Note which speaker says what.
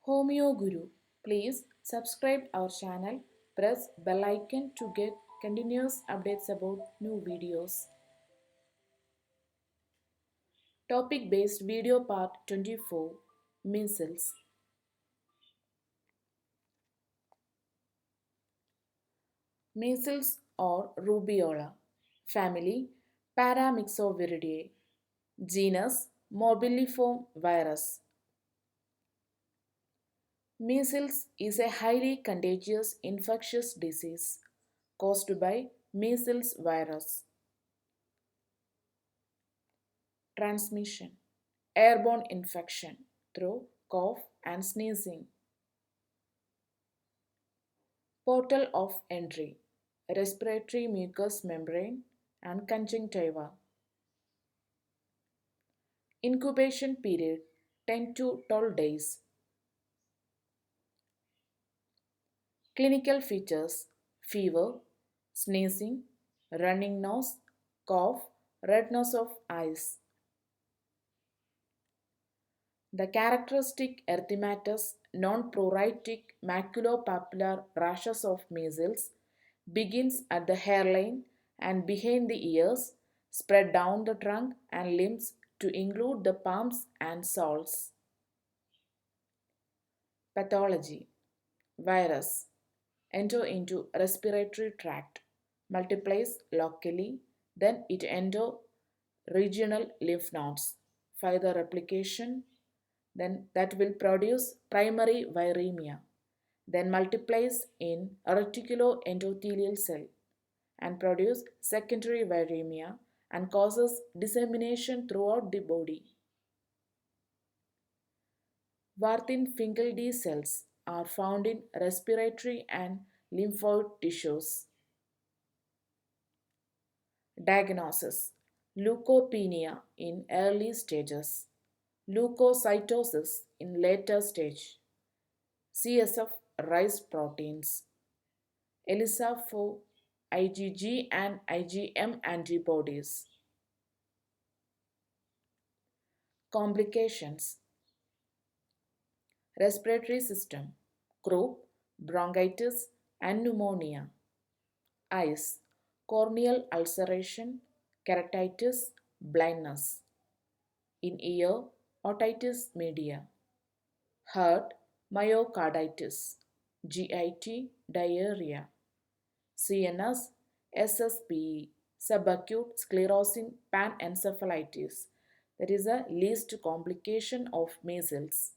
Speaker 1: Homeo Guru. Please subscribe our channel, press bell icon to get continuous updates about new videos. Topic based video part 24, Measles. Measles or rubeola. Family Paramyxoviridae. Genus Morbilliform virus. Measles is a highly contagious infectious disease caused by measles virus. Transmission airborne infection through cough and sneezing. Portal of entry respiratory mucous membrane and conjunctiva. Incubation period 10 to 12 days. Clinical features fever, sneezing, running nose, cough, redness of eyes. The characteristic erythematous non-pruritic maculopapular rashes of measles begins at the hairline and behind the ears, spread down the trunk and limbs to include the palms and soles. Pathology virus enter into respiratory tract, multiplies locally, then it enter regional lymph nodes, further replication, then that will produce primary viremia, then multiplies in reticuloendothelial cell and produce secondary viremia and causes dissemination throughout the body. Warthin-Finkeldy cells are found in respiratory and lymphoid tissues. Diagnosis leukopenia in early stages, leukocytosis in later stage, CSF rise proteins, ELISA for IgG and IgM antibodies. Complications respiratory system, croup, bronchitis and pneumonia. Eyes, corneal ulceration, keratitis, blindness. In ear, otitis media. Heart, myocarditis, GIT, diarrhea. CNS, SSPE, subacute sclerosing panencephalitis. That is a least complication of measles.